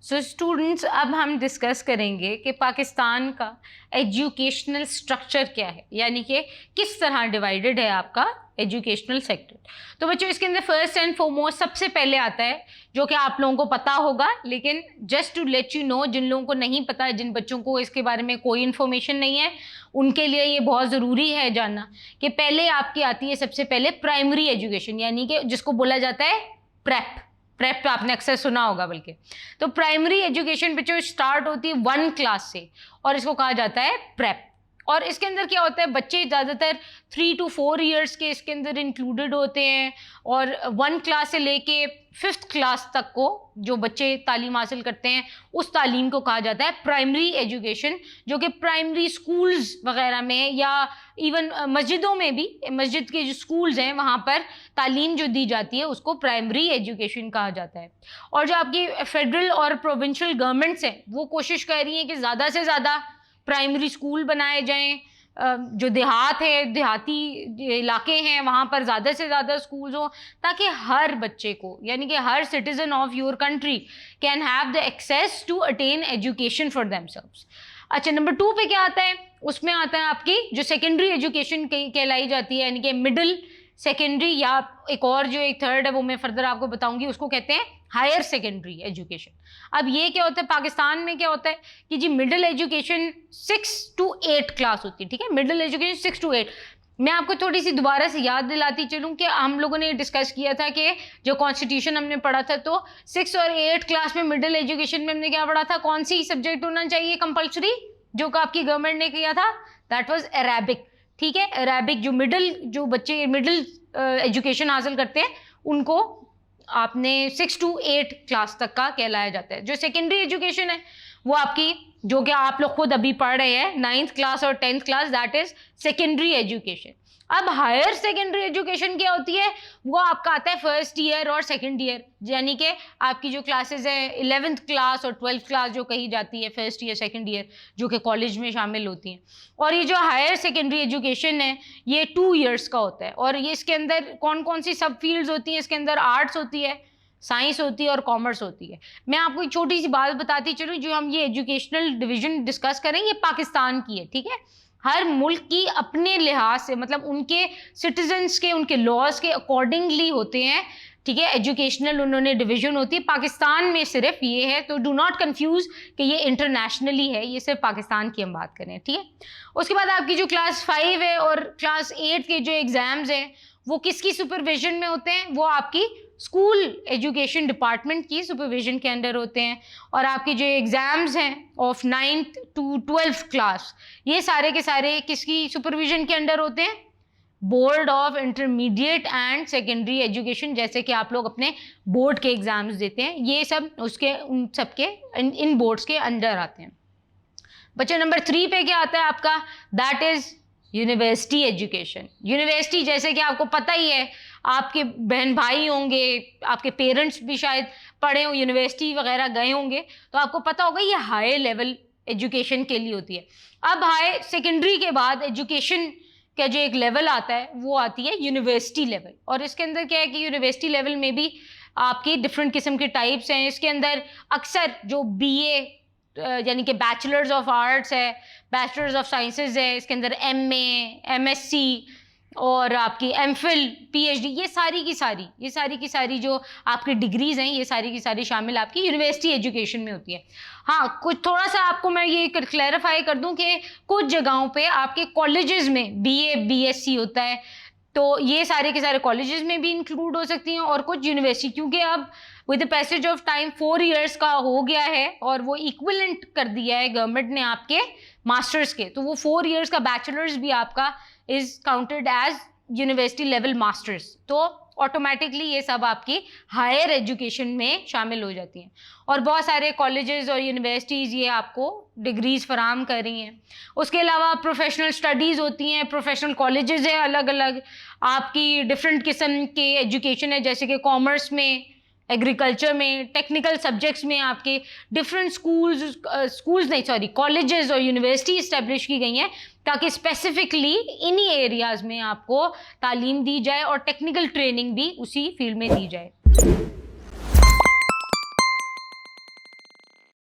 So students, अब हम discuss करेंगे कि पाकिस्तान का एजुकेशनल स्ट्रक्चर क्या है, यानी कि किस तरह डिवाइडेड है आपका एजुकेशनल सेक्टर। तो बच्चों, इसके अंदर फर्स्ट एंड फॉरमोस्ट सबसे पहले आता है, जो कि आप लोगों को पता होगा, लेकिन just to let you know, जिन लोगों को नहीं पता, जिन बच्चों को इसके बारे में कोई इन्फॉर्मेशन नहीं है, उनके लिए ये बहुत ज़रूरी है जानना कि पहले आपकी आती है सबसे पहले प्राइमरी एजुकेशन, यानी कि जिसको बोला जाता है प्रेप। प्रेप तो आपने अक्सर सुना होगा बल्कि। तो प्राइमरी एजुकेशन बच्चों स्टार्ट होती है 1 क्लास से और इसको कहा जाता है प्रेप। और इसके अंदर क्या होता है, बच्चे ज़्यादातर 3 to 4 ईयर्स के इसके अंदर इंक्लूडेड होते हैं और 1 क्लास से लेके 5th क्लास तक को जो बच्चे तालीम हासिल करते हैं उस तालीम को कहा जाता है प्राइमरी एजुकेशन, जो कि प्राइमरी स्कूल्स वगैरह में या इवन मस्जिदों में भी, मस्जिद के जो स्कूल्स हैं वहाँ पर तालीम जो दी जाती है उसको प्राइमरी एजुकेशन कहा जाता है। और जो आपकी फेडरल और प्रोविंशियल गवर्नमेंट्स हैं वो कोशिश कर रही हैं कि ज़्यादा से ज़्यादा प्राइमरी स्कूल बनाए जाएं, जो देहात है, देहाती इलाके हैं, वहाँ पर ज़्यादा से ज़्यादा स्कूल्स हो, ताकि हर बच्चे को, यानी कि हर citizen of your country can have the access to attain education for themselves. अच्छा, नंबर 2 पे क्या आता है, उसमें आता है आपकी जो सेकेंडरी एजुकेशन कहलाई जाती है, यानी कि मिडिल सेकेंडरी, या एक और जो एक थर्ड है वो मैं फर्दर आपको बताऊंगी, उसको कहते हैं हायर सेकेंडरी एजुकेशन। अब ये क्या होता है, पाकिस्तान में क्या होता है कि जी मिडिल एजुकेशन 6 to 8 क्लास होती है, ठीक है, मिडिल एजुकेशन 6 to 8। मैं आपको थोड़ी सी दोबारा से याद दिलाती चलूँ कि हम लोगों ने डिस्कस किया था कि जो कॉन्स्टिट्यूशन हमने पढ़ा था, तो 6 और 8 क्लास में मिडिल एजुकेशन में हमने क्या पढ़ा था, कौन सी सब्जेक्ट होना चाहिए कंपल्सरी, जो आपकी गवर्नमेंट ने किया था, दैट वाज अरेबिक। ठीक है, अरेबिक जो बच्चे मिडिल एजुकेशन हासिल करते हैं उनको आपने 6 to 8 क्लास तक का कहलाया जाता है। जो सेकेंडरी एजुकेशन है वो आपकी, जो कि आप लोग खुद अभी पढ़ रहे हैं, 9th क्लास और 10th class, that is secondary education. अब हायर सेकेंडरी एजुकेशन क्या होती है, वो आपका आता है फर्स्ट ईयर और सेकंड ईयर, यानी कि आपकी जो क्लासेस हैं 11th क्लास और 12th क्लास जो कही जाती है, फर्स्ट ईयर सेकंड ईयर, जो कि कॉलेज में शामिल होती हैं। और ये जो हायर सेकेंडरी एजुकेशन है ये 2 ईयर्स का होता है और ये इसके अंदर कौन कौन सी सब फील्ड्स होती हैं, इसके अंदर आर्ट्स होती है, साइंस होती है और कॉमर्स होती है। मैं आपको एक छोटी सी बात बताती चलूँ, जो हम ये एजुकेशनल डिवीजन डिस्कस करें ये पाकिस्तान की है, ठीक है। हर मुल्क की अपने लिहाज से, मतलब उनके सिटीजन्स के, उनके लॉज के अकॉर्डिंगली होते हैं, ठीक है, एजुकेशनल उन्होंने डिवीजन होती है। पाकिस्तान में सिर्फ ये है, तो डू नॉट कंफ्यूज कि ये इंटरनेशनली है, ये सिर्फ पाकिस्तान की हम बात करें, ठीक है। उसके बाद आपकी जो क्लास 5 है और क्लास 8 के जो एग्ज़ाम्स हैं वो किसकी सुपरविजन में होते हैं, वो आपकी स्कूल एजुकेशन डिपार्टमेंट की सुपरविजन के अंडर होते हैं। और आपके जो एग्ज़ाम्स हैं of 9th to 12th class, ये सारे के सारे किसकी सुपरविजन के अंडर होते हैं, board of intermediate and secondary education. जैसे कि आप लोग अपने बोर्ड के एग्ज़ाम्स देते हैं, ये सब उसके उन सब के इन बोर्ड्स के अंडर आते हैं। बच्चा, नंबर 3 पे क्या आता है आपका, that is university education. University, जैसे कि आपको पता ही है, आपके बहन भाई होंगे, आपके पेरेंट्स भी शायद पढ़े हो, यूनिवर्सिटी वगैरह गए होंगे, तो आपको पता होगा ये हाई लेवल एजुकेशन के लिए होती है। अब हाई सेकेंडरी के बाद एजुकेशन का जो एक लेवल आता है वो आती है यूनिवर्सिटी लेवल। और इसके अंदर क्या है कि यूनिवर्सिटी लेवल में भी आपकी डिफरेंट किस्म के टाइप्स हैं। इसके अंदर अक्सर जो BA यानी कि बैचलर्स ऑफ आर्ट्स है, बैचलर्स ऑफ साइंसेज है, इसके अंदर MA, MSc और आपकी MPhil, PhD, ये सारी की सारी जो आपकी डिग्रीज हैं ये सारी की सारी शामिल आपकी यूनिवर्सिटी एजुकेशन में होती है। हाँ, कुछ थोड़ा सा आपको मैं ये क्लैरिफाई कर दूं कि कुछ जगहों पे आपके कॉलेजेस में BA BSc होता है, तो ये सारे के सारे कॉलेजेस में भी इंक्लूड हो सकती हैं, और कुछ यूनिवर्सिटी, क्योंकि अब with the passage of time 4 years का हो गया है और वो इक्विवेलेंट कर दिया है गवर्नमेंट ने आपके मास्टर्स के, तो वो 4 ईयर्स का बैचलर्स भी आपका is counted as university level masters, तो ऑटोमेटिकली ये सब आपकी हायर एजुकेशन में शामिल हो जाती हैं। और बहुत सारे कॉलेजेस और यूनिवर्सिटीज़ ये आपको डिग्रीज फराहम कर रही हैं। उसके अलावा प्रोफेशनल स्टडीज़ होती हैं, प्रोफेशनल कॉलेजेस हैं अलग अलग, आपकी डिफरेंट किस्म के एजुकेशन है, जैसे कि कॉमर्स में, एग्रीकल्चर में, टेक्निकल सब्जेक्ट्स में आपके डिफरेंट कॉलेजेस और यूनिवर्सिटी इस्टेब्लिश की गई हैं, ताकि स्पेसिफिकली इन्हीं एरियाज़ में आपको तालीम दी जाए और टेक्निकल ट्रेनिंग भी उसी फील्ड में दी जाए।